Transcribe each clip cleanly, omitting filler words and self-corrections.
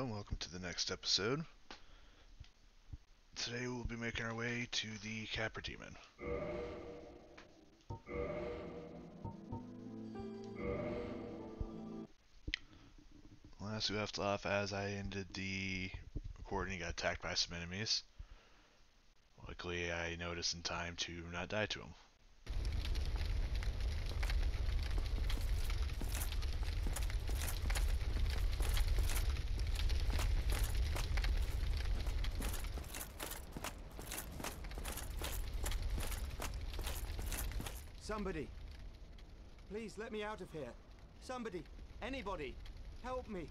Hello, and welcome to the next episode. Today we'll be making our way to the Capra Demon. Last we left off, as I ended the recording, got attacked by some enemies. Luckily, I noticed in time to not die to them. Somebody! Please let me out of here. Somebody! Anybody! Help me!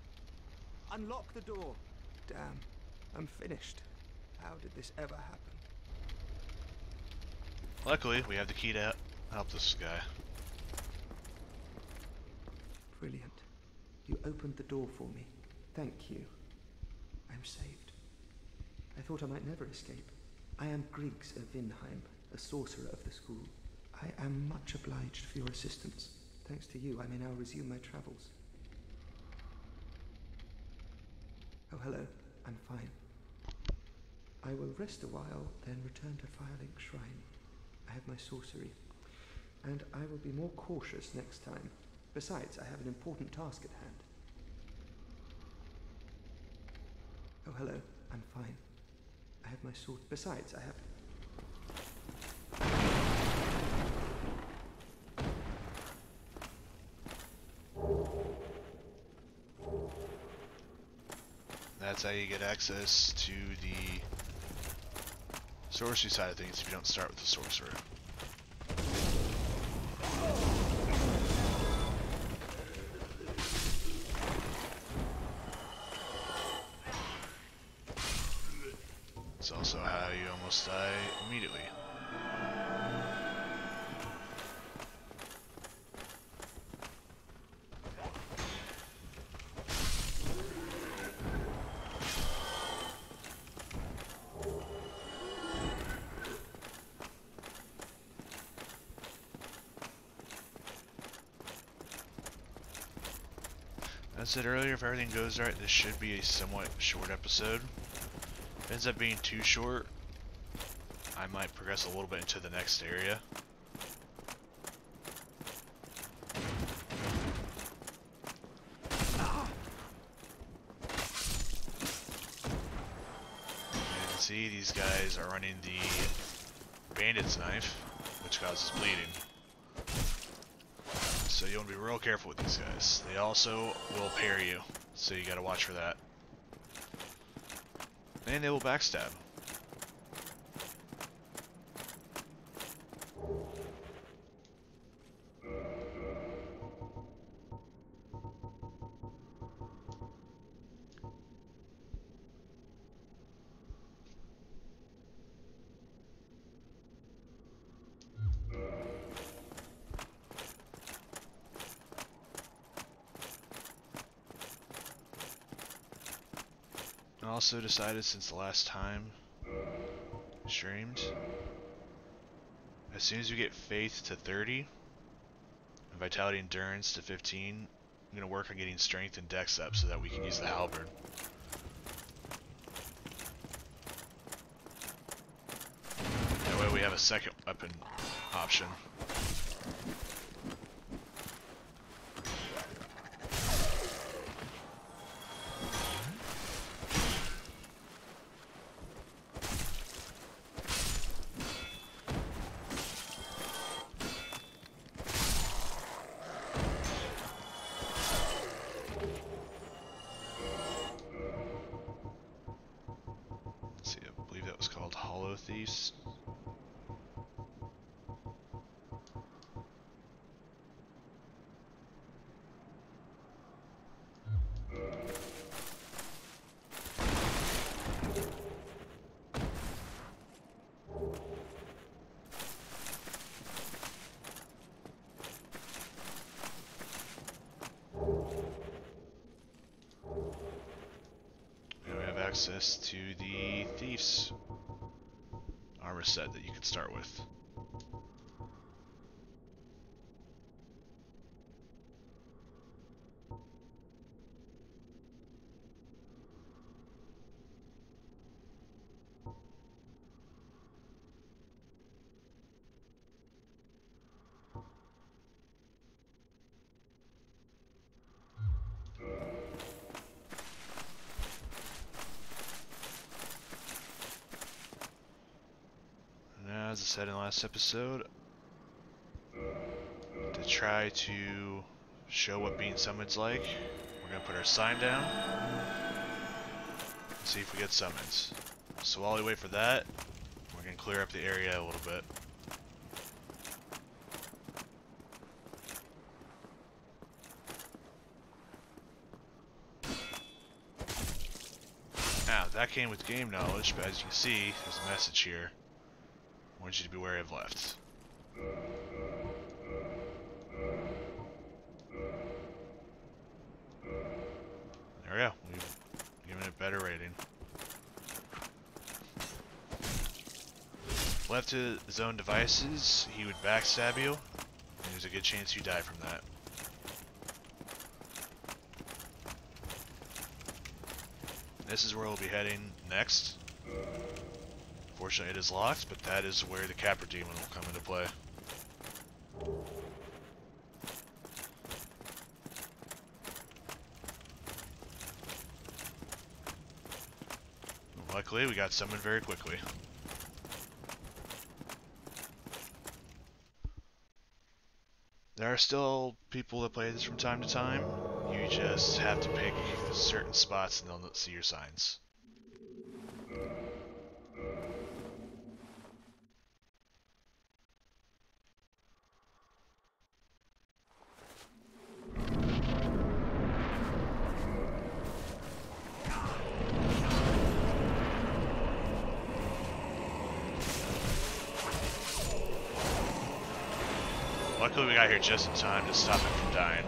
Unlock the door! Damn, I'm finished. How did this ever happen? Luckily, we have the key to help this guy. Brilliant. You opened the door for me. Thank you. I'm saved. I thought I might never escape. I am Griggs of Vinheim, a sorcerer of the school. I am much obliged for your assistance. Thanks to you, I may now resume my travels. Oh, hello. I'm fine. I will rest a while, then return to Firelink Shrine. I have my sorcery, and I will be more cautious next time. Besides, I have an important task at hand. Oh, hello. I'm fine. I have my sword. Besides, I have... That's how you get access to the sorcery side of things if you don't start with the sorcerer. It's also how you almost die immediately. As I said earlier, if everything goes right, this should be a somewhat short episode. If it ends up being too short, I might progress a little bit into the next area. You can see these guys are running the bandit's knife, which causes bleeding. So you want to be real careful with these guys. They also will parry you, so you gotta watch for that. And they will backstab. I also decided since the last time I streamed, as soon as you get faith to 30 and vitality endurance to 15, I'm going to work on getting strength and dex up so that we can use the halberd. That way we have a second weapon option. Thieves. And we have access to the Thieves armor set that you can start with. said in the last episode, to try to show what being summoned's like, we're going to put our sign down and see if we get summons. So while we wait for that, we're going to clear up the area a little bit. Now, that came with game knowledge, but as you can see, there's a message here. I want you to be wary of left. There we go. We've given it better rating. Left to his own devices, he would backstab you, and there's a good chance you die from that. This is where we'll be heading next. Fortunately, it is locked, but that is where the Capra Demon will come into play. Luckily, we got summoned very quickly. There are still people that play this from time to time. You just have to pick certain spots and they'll see your signs. Luckily we got here just in time to stop him from dying.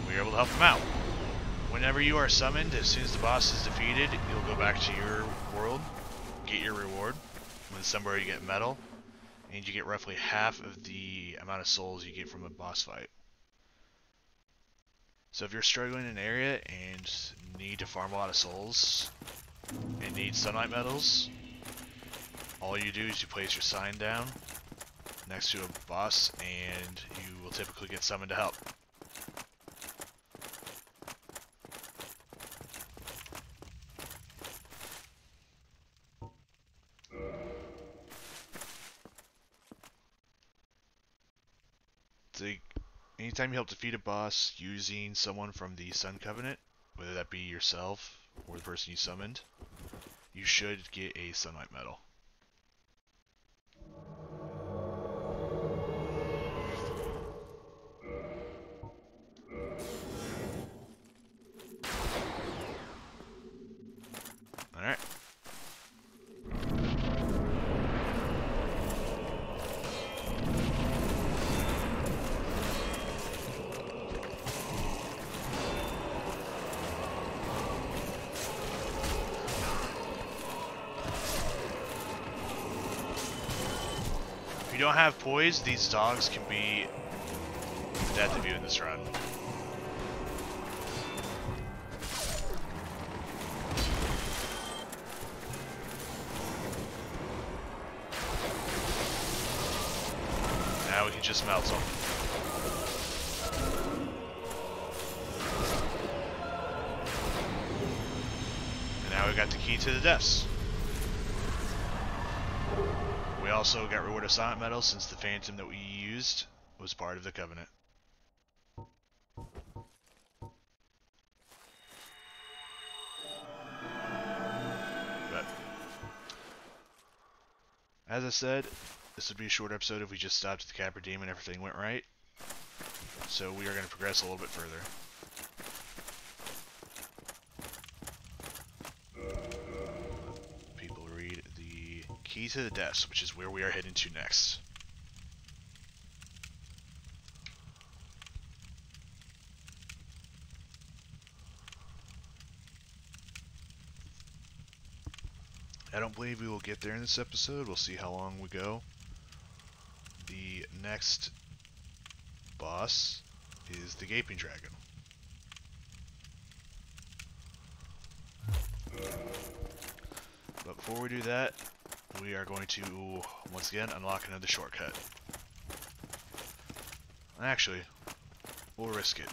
We were able to help him out. Whenever you are summoned, as soon as the boss is defeated, you'll go back to your world, get your reward. When somewhere you get metal, and you get roughly half of the amount of souls you get from a boss fight. So if you're struggling in an area and need to farm a lot of souls, and need sunlight metals, all you do is you place your sign down next to a boss, and you will typically get summoned to help. Anytime you help defeat a boss using someone from the Sun Covenant, whether that be yourself or the person you summoned, you should get a sunlight medal. Alright. If you don't have poise, these dogs can be the death of you in this run. Now we can just melt them. And now we got the key to the depths. We also got reward of silent metal since the phantom that we used was part of the covenant. But as I said, this would be a short episode if we just stopped at the Capra Demon and everything went right. So we are going to progress a little bit further. People read the key to the depths, which is where we are heading to next. I don't believe we will get there in this episode. We'll see how long we go. The next boss is the Gaping Dragon. But before we do that, we are going to, once again, unlock another shortcut. Actually, we'll risk it.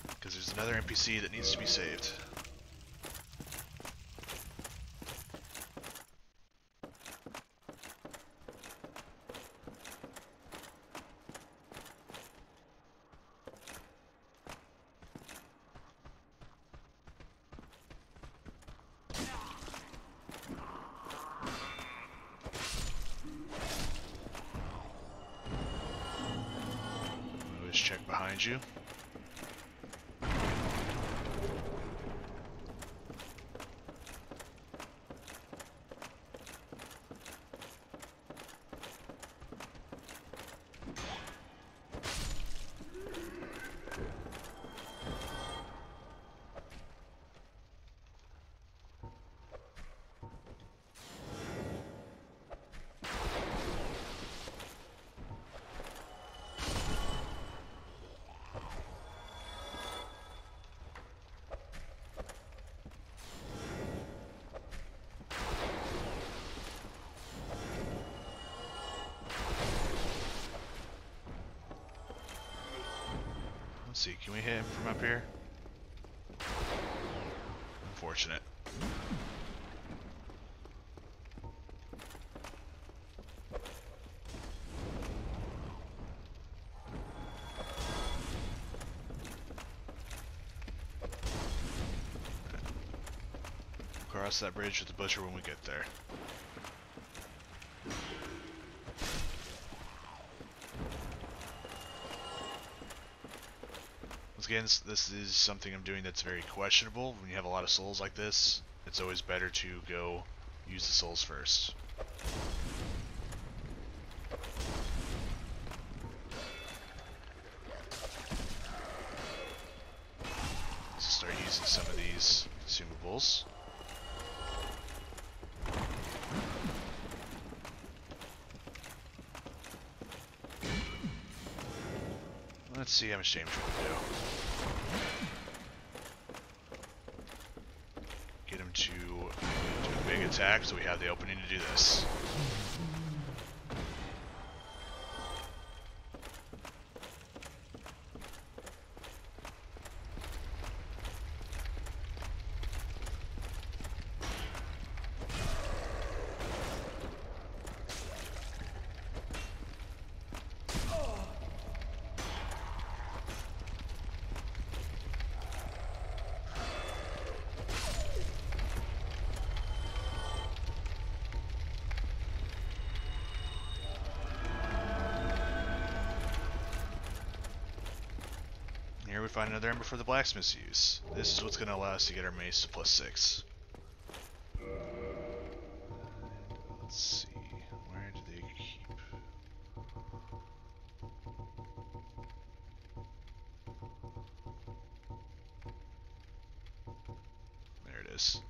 Because there's another NPC that needs to be saved. Always check behind you. Let's see, can we hit him from up here? Unfortunate. Cross that bridge with the butcher when we get there. Once again, this is something I'm doing that's very questionable. When you have a lot of souls like this, it's always better to go use the souls first. Let's start using some of these consumables. Let's see how much damage we can do. Get him to do a big attack so we have the opening to do this. Here we find another ember for the blacksmith's use. This is what's going to allow us to get our mace to +6. Let's see, where do they keep? There it is.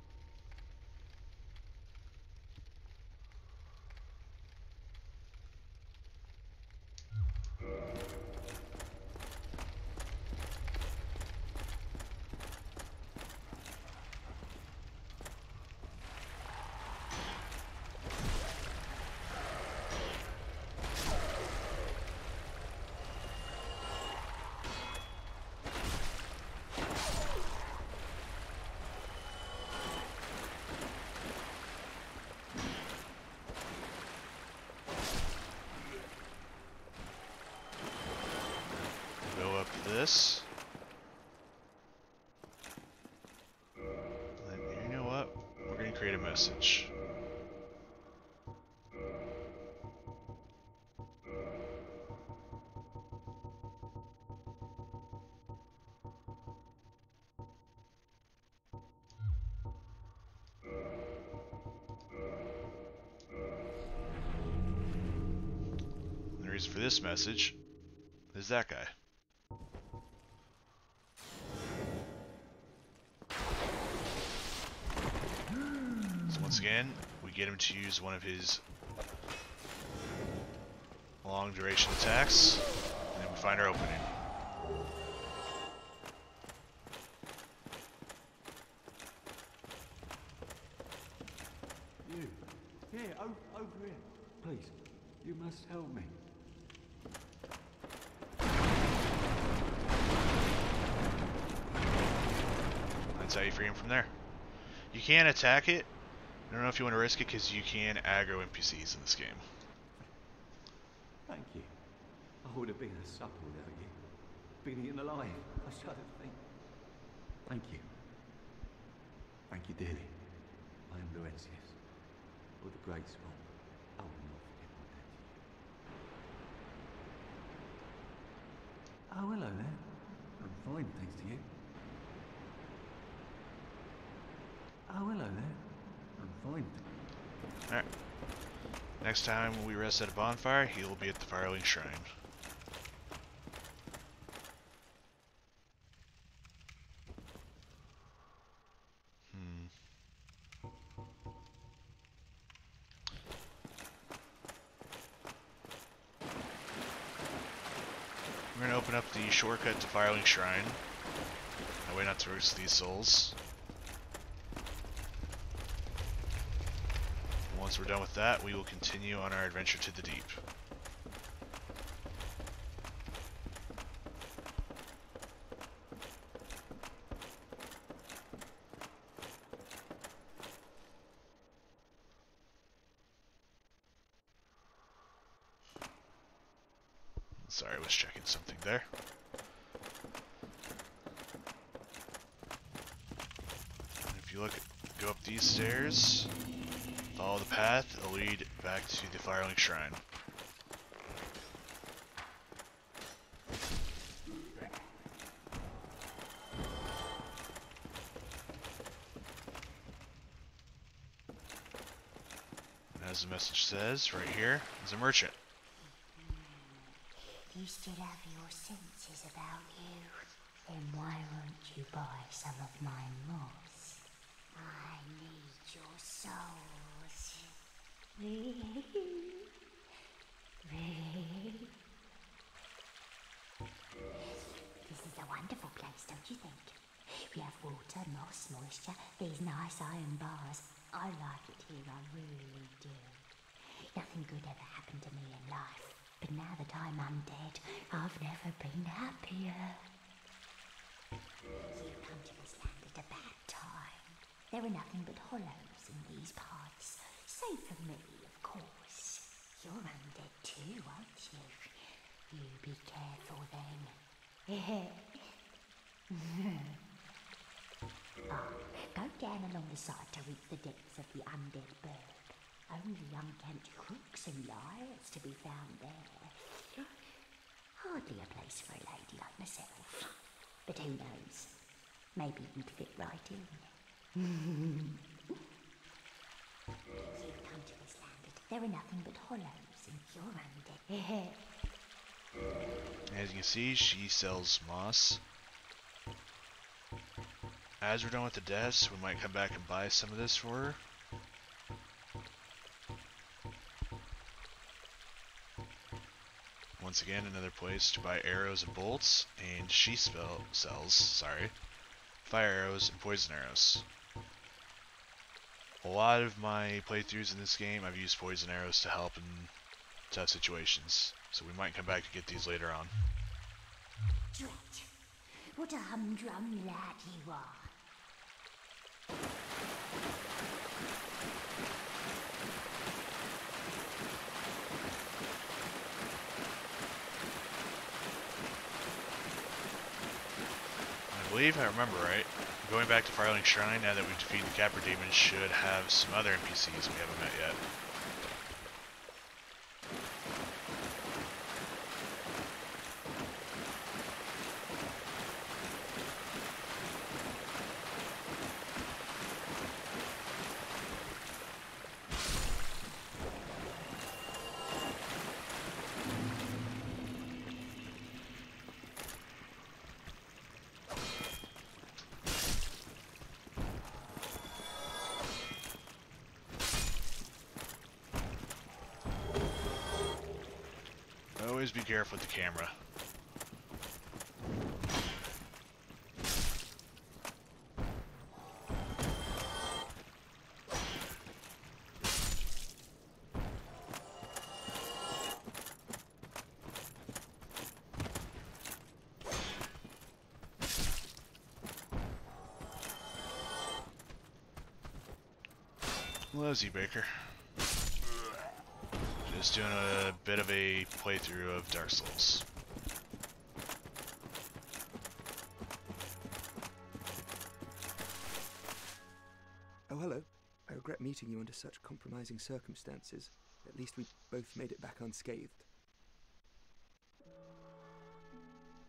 This. And you know what? We're going to create a message. And the reason for this message is that guy. Once again, we get him to use one of his long duration attacks, and then we find our opening. Over here. Please, you must help me. That's how you free him from there. You can attack it. I don't know if you want to risk it because you can aggro NPCs in this game. Thank you. I would have been a supper without you. Been eaten alive, I shudder to think. Thank you. Thank you dearly. I am Laurentius, or the Great Spawn. I will not forget my debt to you. Oh, hello there. I'm fine, thanks to you. Oh, hello there. I'm fine. Alright. Next time we rest at a bonfire, he will be at the Firelink Shrine. We're going to open up the shortcut to Firelink Shrine. That way not to risk these souls. Once we're done with that, we will continue on our adventure to the deep. Sorry, I was checking something there. If you look, go up these stairs, follow the path, it'll lead back to the Firelink Shrine. And as the message says, right here is a merchant. You still have your senses about you. Then why won't you buy some of my moss? I need your souls. This is a wonderful place, don't you think? We have water, moss, moisture, these nice iron bars. I like it here, I really do. Nothing good ever happened to me in life. But now that I'm undead, I've never been happier. You've come to this land at a bad time. There are nothing but hollows in these parts. Save for me, of course. You're undead too, aren't you? You be careful then. Go down along the side to reach the depths of the undead bird. Only unkempt crooks and liars to be found there. Hardly a place for a lady like myself. But who knows? Maybe you'd fit right in. You've come to this land. There are nothing but hollows and you're undead. As you can see, she sells moss. As we're done with the deaths, we might come back and buy some of this for her. Once again, another place to buy arrows and bolts, and she sells fire arrows and poison arrows. A lot of my playthroughs in this game, I've used poison arrows to help in tough situations, so we might come back to get these later on. Drat, what a humdrum lad you are. I believe I remember right. Going back to Firelink Shrine, now that we've defeated the Capra Demon, should have some other NPCs we haven't met yet. Always be careful with the camera. Hello, Z-Baker. Just doing a bit of a playthrough of Dark Souls. Oh, hello. I regret meeting you under such compromising circumstances. At least we both made it back unscathed.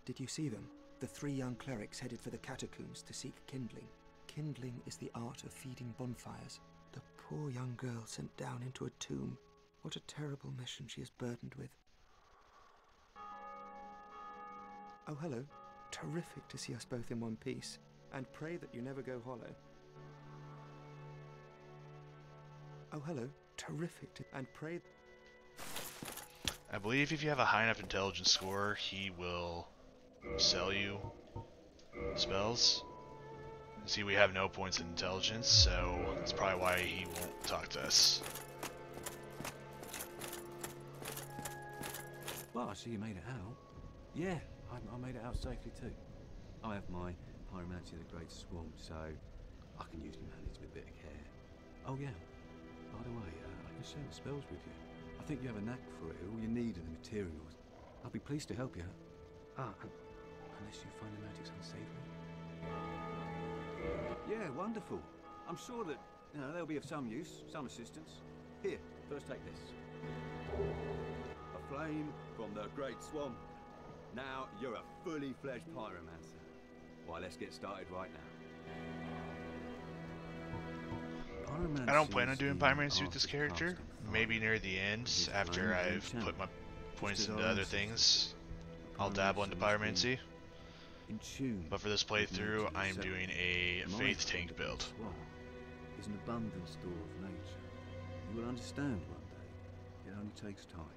Did you see them? The 3 young clerics headed for the catacombs to seek kindling. Kindling is the art of feeding bonfires. The poor young girl sent down into a tomb. What a terrible mission she is burdened with. Oh, hello. Terrific to see us both in one piece. And pray that you never go hollow. Oh, hello. Terrific to... And pray... I believe if you have a high enough intelligence score, he will sell you spells. See, we have no points in intelligence, so that's probably why he won't talk to us. Well, I see you made it out. Yeah, I made it out safely too. I have my pyromancy of the Great Swamp, so I can usually manage with a bit of care. Oh yeah, by the way, I can share the spells with you. I think you have a knack for it. All you need are the materials. I'll be pleased to help you. Unless you find the magic's unsavory. Yeah, wonderful. I'm sure that they'll be of some use, some assistance. Here, first take this. A flame from the Great Swamp. Now you're a fully fledged pyromancer. Why, let's get started right now. I don't plan on doing pyromancy with this character. Maybe near the end, after I've put my points into other things, I'll dabble into pyromancy. But for this playthrough, I'm doing a faith tank build. Is an abundant store of nature. You will understand one day. It only takes time.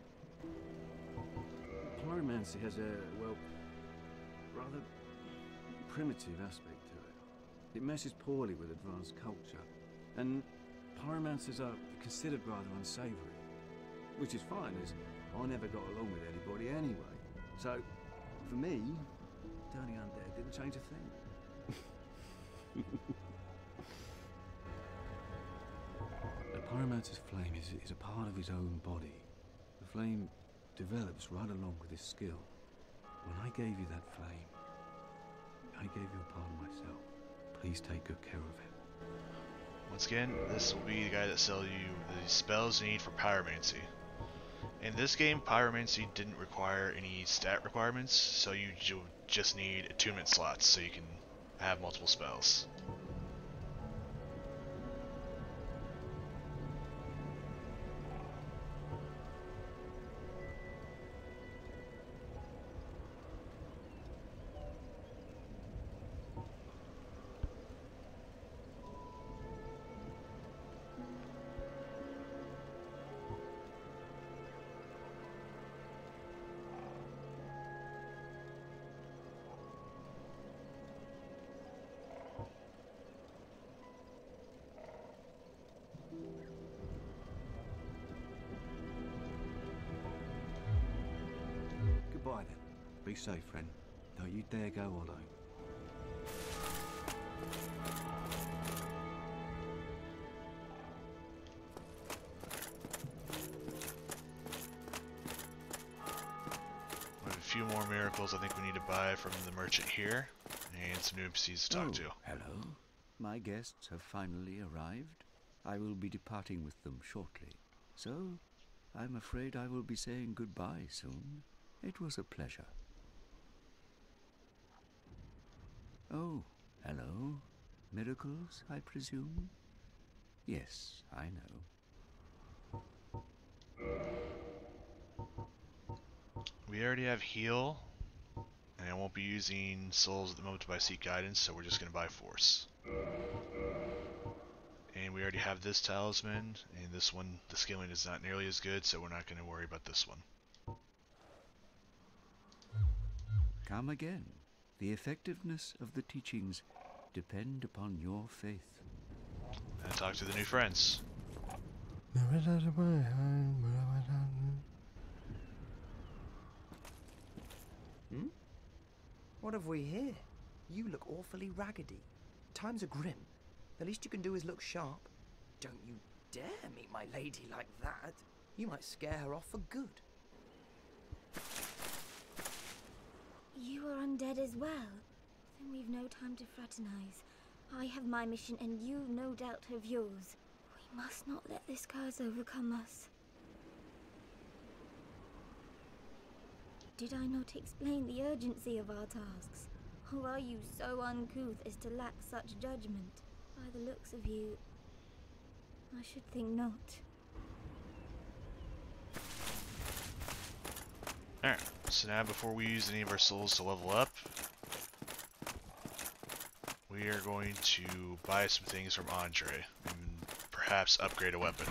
Pyromancy has a, well, rather primitive aspect to it. It meshes poorly with advanced culture, and pyromancers are considered rather unsavory, which is fine, as I never got along with anybody anyway. So, for me, turning undead didn't change a thing. The pyromancer's flame is a part of his own body. The flame develops right along with his skill. When I gave you that flame, I gave you a part of myself. Please take good care of it. Once again, this will be the guy that sells you the spells you need for pyromancy. In this game, pyromancy didn't require any stat requirements, so you just need attunement slots so you can have multiple spells. Goodbye then. Be safe, friend. Don't you dare go alone. We have a few more miracles I think we need to buy from the merchant here, and some new NPCs to talk to. Hello. My guests have finally arrived. I will be departing with them shortly. So, I'm afraid I will be saying goodbye soon. It was a pleasure. Oh, hello. Miracles, I presume? Yes, I know. We already have heal, and I won't be using souls at the moment to buy seek guidance, so we're just going to buy force. And we already have this talisman, and this one, the scaling is not nearly as good, so we're not going to worry about this one. Come again. The effectiveness of the teachings depend upon your faith. And talk to the new friends. What have we here? You look awfully raggedy. Times are grim. The least you can do is look sharp. Don't you dare meet my lady like that. You might scare her off for good. You are undead as well? Then we've no time to fraternize. I have my mission and you no doubt have yours. We must not let this curse overcome us. Did I not explain the urgency of our tasks? Or are you so uncouth as to lack such judgment? By the looks of you, I should think not. Alright, so now before we use any of our souls to level up, we are going to buy some things from Andre and perhaps upgrade a weapon.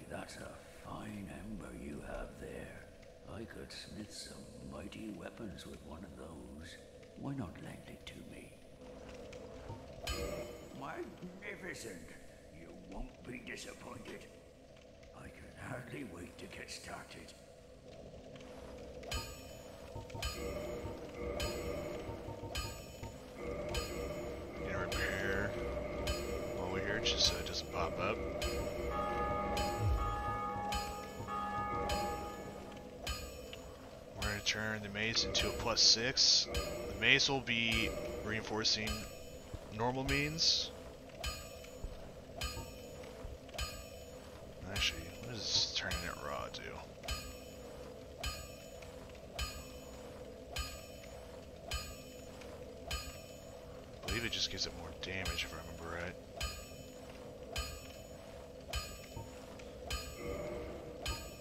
That's a fine ember you have there. I could smith some mighty weapons with one of those. Why not lend it to me? Magnificent! You won't be disappointed. I can hardly wait to get started. Gonna repair while we're here just so it doesn't pop up. We're gonna turn the mace into a +6. The mace will be reinforcing normal means. Actually, what does turning it raw do? I believe it just gives it more damage if I remember right.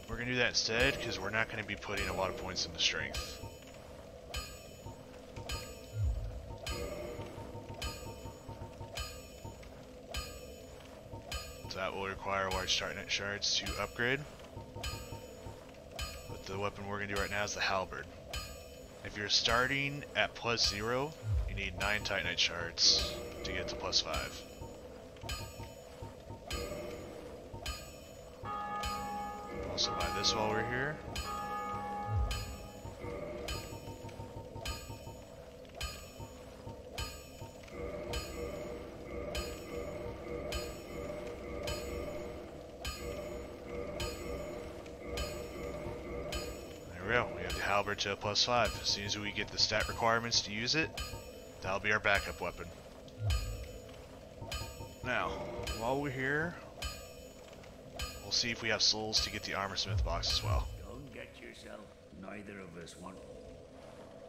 We're gonna do that instead because we're not gonna be putting a lot of points into strength. So that will require large Titanite shards to upgrade. But the weapon we're gonna do right now is the halberd. If you're starting at +0, you need 9 Titanite shards to get to +5. Also buy this while we're here. There we go. We have the halberd to a +5. As soon as we get the stat requirements to use it, that'll be our backup weapon. Now, while we're here, we'll see if we have souls to get the armorsmith box as well. Don't get yourself. Neither of us want.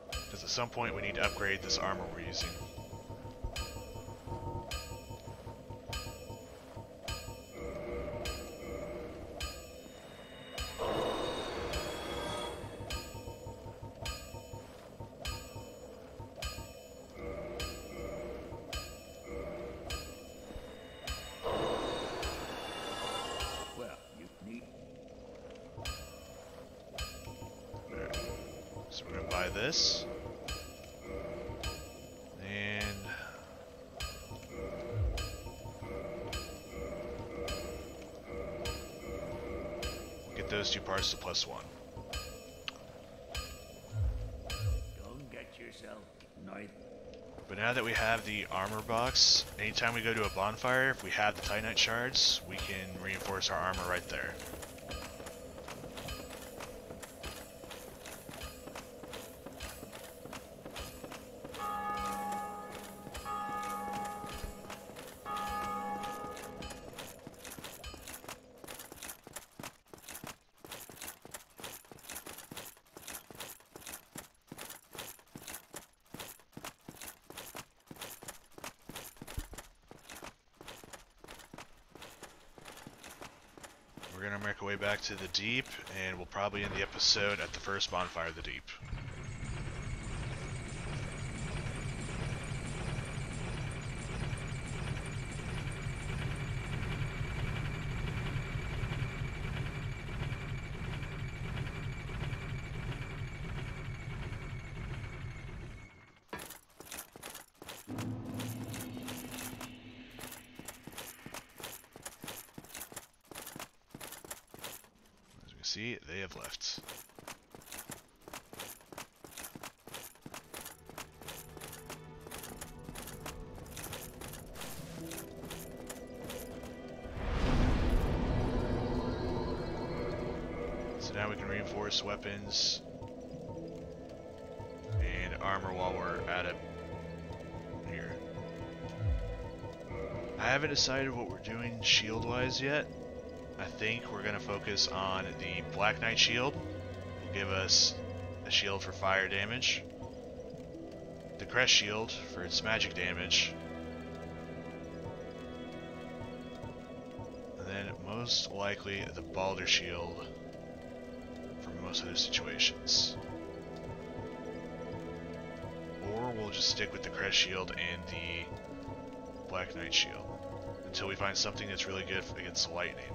Because at some point we need to upgrade this armor we're using. Well, you need. Alright. So we're gonna buy this. And we'll get those 2 parts to +1. Don't get yourself. Neither. But now that we have the armor box, anytime we go to a bonfire, if we have the Titanite shards, we can reinforce our armor right there. We're gonna make our way back to the deep, and we'll probably end the episode at the first bonfire of the deep. See, they have left. So now we can reinforce weapons and armor while we're at it here. I haven't decided what we're doing shield-wise yet. I think we're going to focus on the Black Knight shield. Will give us a shield for fire damage. The Crest shield for its magic damage. And then most likely the Balder shield for most other situations. Or we'll just stick with the Crest shield and the Black Knight shield until we find something that's really good against lightning.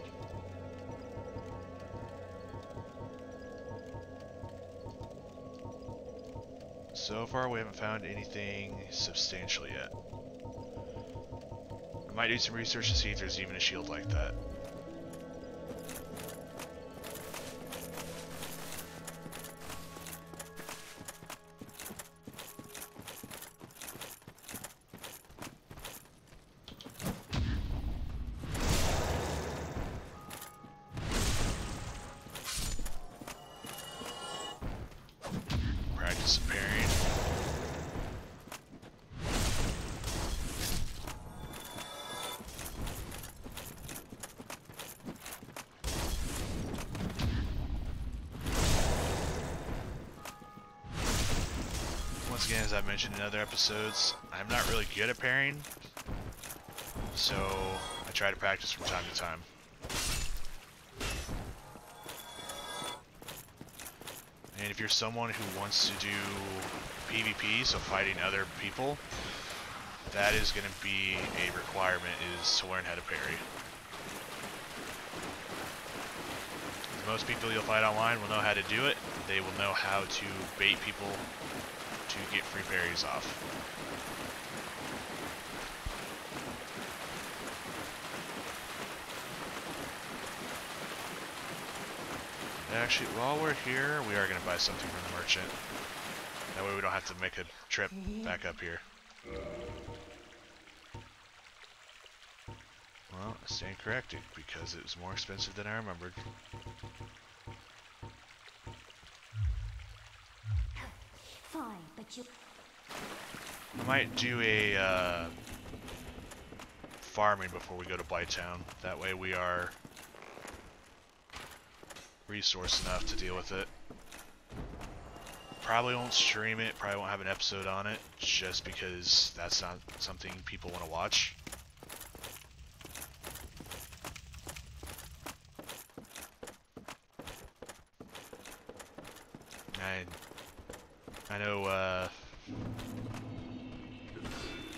So far, we haven't found anything substantial yet. I might do some research to see if there's even a shield like that. Practice parrying. Once again, as I've mentioned in other episodes, I'm not really good at parrying, so I try to practice from time to time. And if you're someone who wants to do PvP, so fighting other people, that is going to be a requirement, is to learn how to parry. Most people you'll fight online will know how to do it. They will know how to bait people to get free parries off. Actually, while we're here, we are going to buy something from the merchant. That way we don't have to make a trip back up here. Well, I stand corrected, because it was more expensive than I remembered. Fine, but you... I might do a farming before we go to Blighttown. That way we are resourced enough to deal with it. Probably won't stream it, probably won't have an episode on it, just because that's not something people want to watch. I know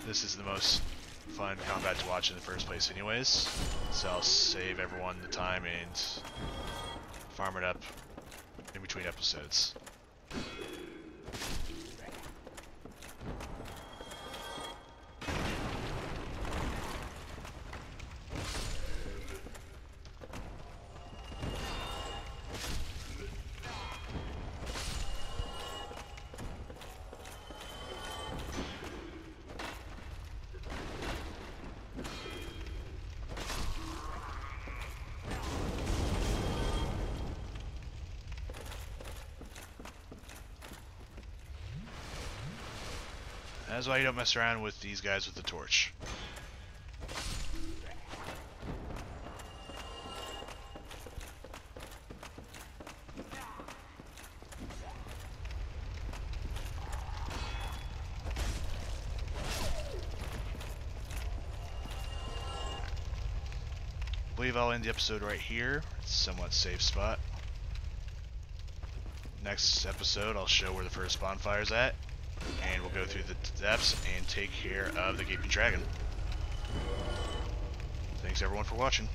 this is the most fun combat to watch in the first place anyways, so I'll save everyone the time and farm it up in between episodes. That's why you don't mess around with these guys with the torch. I believe I'll end the episode right here. It's a somewhat safe spot. Next episode, I'll show where the first bonfire's at, and we'll go through the depths and take care of the Gaping Dragon. Thanks everyone for watching.